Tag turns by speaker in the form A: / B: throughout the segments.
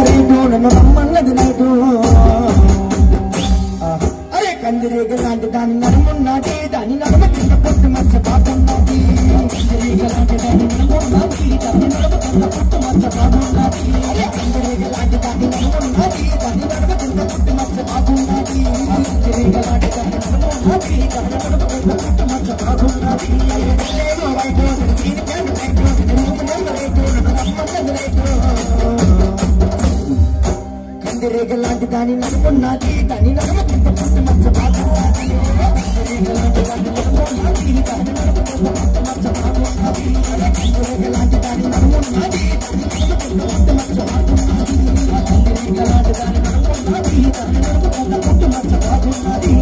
A: Rate నన్ను రమ్మన్నది night అరే కందిరేగ లాంటి దాని నడుమున్నది దాని నడుమ కింద పొట్టు మచ్చ బాగున్నది కందిరేగ లాంటి దాని నడుమున్నది దాని నడుమ కింద పొట్టు మచ్చ బాగున్నది అరే కందిరేగ లాంటి దాని నడుమున్నది దాని నడుమ కింద పొట్టు మచ్చ బాగున్నది కందిరేగ లాంటి దాని నడుమున్నది దాని నడుమ కింద పొట్టు మచ్చ బాగున్నది లేమో వైటు దీని కంద వైటు నడుమున్నది రేటు నన్ను రమ్మన్నది రేటు కందిరేగ లాంటి దాని నడుమున్నది దాని నడుమ కింద పొట్టు మచ్చ బాగున్నది కందిరేగ లాంటి దాని నడుమున్నది దాని నడుమ కింద పొట్టు మచ్చ బాగున్నది కందిరేగ లాంటి దాని నడుమున్నది దాని నడుమ కింద పొట్టు మచ్చ బాగున్నది కందిరేగ లాంటి దాని నడుమున్నది దాని నడుమ కింద పొట్టు మచ్చ బాగున్నది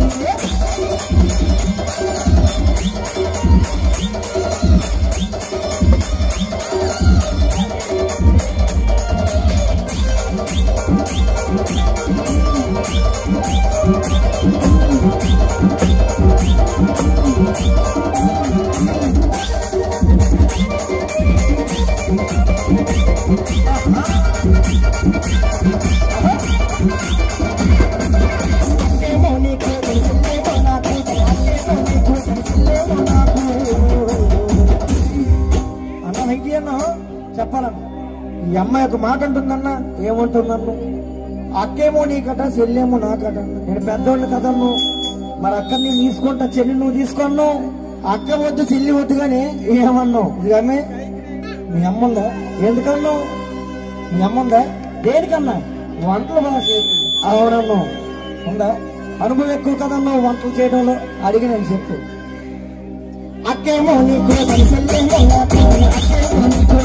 A: చెప్పాలన్న ఈ అమ్మాయి ఒక మాట అంటుందన్నా ఏమంటుందన్ను అక్కేమో నీకట చెల్లేమో నాకట నేను పెద్దోళ్ళు కదన్ను మరి అక్కని నేను తీసుకుంటా చెల్లి నువ్వు తీసుకున్నావు అక్క వద్దు చెల్లి వద్దు గానీ ఏమన్నావు ఇదిగామే మీ అమ్మ ఉందా ఎందుకన్నావు మీ అమ్మ ఉందా దేనికన్నా వంటలు బాగా అవునన్నావు ఉందా అనుభవం ఎక్కువ కదన్నావు వంటలు చేయడంలో అడిగి నేను చెప్పు అక్కేమో నీకు చెల్లేమో నాకు అక్కేమో నీకు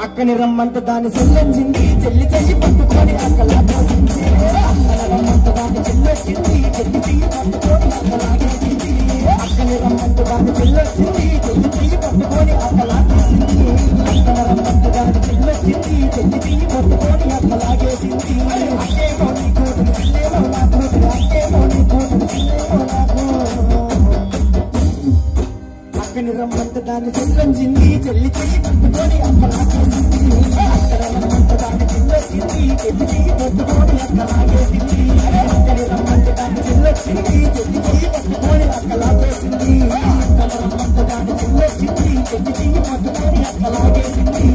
A: అక్కని రమ్మంట దాన్ని చెల్లించింది చెల్లి చెయ్యి పట్టుకొని అక్కలాగేసింది అక్కని రమ్మంట దాన్ని చెల్లొచ్చింది చెల్లి చెయ్యి పట్టుకొని అక్కలాగేసింది అక్కని రమ్మంట దాన్ని చెల్లొచ్చింది చెల్లి చెయ్యి పట్టుకొని అక్కలాగేసింది అక్కని రమ్మంట దాన్ని చెల్లొచ్చింది చెల్లి చెయ్యి పట్టుకొని అక్కలాగేసింది అక్కేమో నీ కూతురు చెల్లేమో నా కూతురు అక్కేమో నీ కూతురు చెల్లేమో నాకు అక్కని రమ్మంట దాన్ని చెల్లించింది చెల్లి చెయ్యి పట్టుకొని అక్కలాగేసింది అక్కడ రమ్మంట దాన్ని చెల్లొచ్చింది చెల్లి చెయ్యి పట్టుకొని అక్కలాగేసింది అక్కని రమ్మంట దాన్ని చెల్లొచ్చింది చెల్లి చెయ్యి పట్టుకొని అక్కలాగేసింది అక్కడ రమ్మంట దాన్ని చెల్లొచ్చింది చెల్లి చెయ్యి పట్టుకొని అక్కలాగేసింది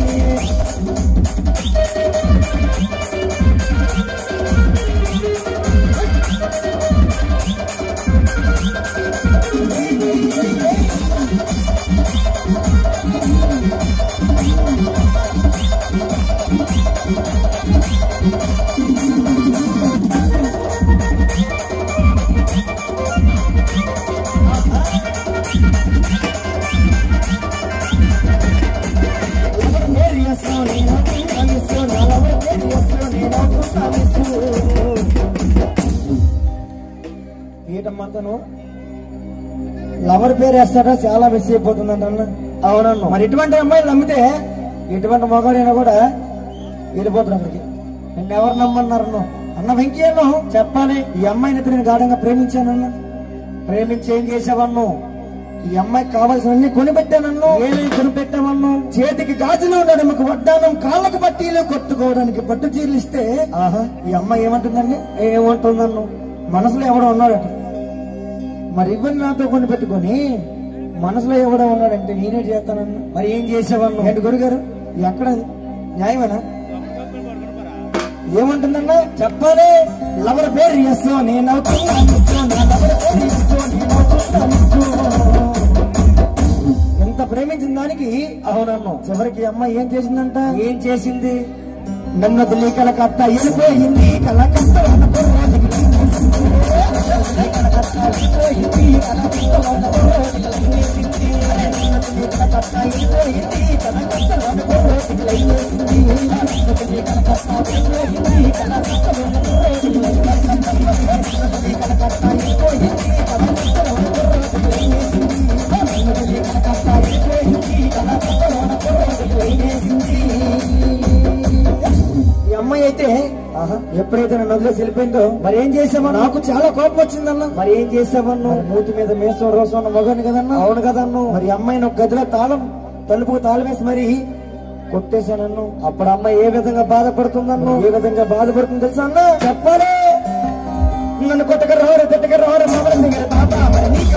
A: ఏటమ్మంటాను లవర్ పేరు వేస్తాడా చాలా మిస్ అయిపోతుందంట అన్న అవునన్ను మరి ఇటువంటి అమ్మాయిలు నమ్మితే ఎటువంటి మగాడైనా కూడా వెళ్ళిపోతాడు అక్కడికి నిన్ను ఎవరు నమ్మన్నారు అన్న వెంకయ్యను చెప్పాలి ఈ అమ్మాయిని నేను గాఢంగా ప్రేమించానన్న ప్రేమించి ఏం చేసావన్ను ఈ అమ్మాయికి కావాల్సినవన్నీ కొనిపెట్టానన్ను ఏమేమి కొనిపెట్టామన్ను చేతికి గాజులు నడుముకు వడ్డానం కాళ్ళకు పట్టీలు కొట్టుకోవడానికి పట్టు చీరలు ఇస్తే ఆహా ఈ అమ్మాయి ఏమంటుందండి ఏమంటుందన్ను మనసులో ఎవడో ఉన్నాడట మరి ఇవన్నీ నాతో కొనిపెట్టుకొని మనసులో ఎవడో ఉన్నాడంటే నేనే చేస్తానన్ను మరి ఏం చేసావన్ను ఏంటి గురుగారు ఎక్కడ న్యాయమేనా ఏమంటుందన్నా చెప్పాలి లవర్ పేరు ఎస్సో నేను ఎంత ప్రేమించిన దానికి అవునన్ను చివరికి అమ్మాయి ఏం చేసిందంట ఏం చేసింది నన్ను వదిలి కలకత్తా వెళ్ళిపోయింది కలకత్తా ఈ అమ్మాయి అయితే ఎప్పుడైతే నన్ను వదిలేసి వెళ్ళిపోయిందో మరి ఏం చేసామో నాకు చాలా కోపం వచ్చిందన్న మరి ఏం చేసామన్ను మూతి మీద మేసం రోజు ఉన్న మగని కదన్నా అవును కదన్ను మరి అమ్మాయిని ఒక గదిలో తలుపుకు తాళం వేసి మరి కొట్టేశానన్ను. అప్పుడు అమ్మ ఏ విధంగా బాధపడుతుందన్ను, ఏ విధంగా బాధపడుతుంది తెలుసా అన్న? చెప్పాలి. నన్ను కొట్టక రావరు తిట్టక రావరు బాబా మరి నీకు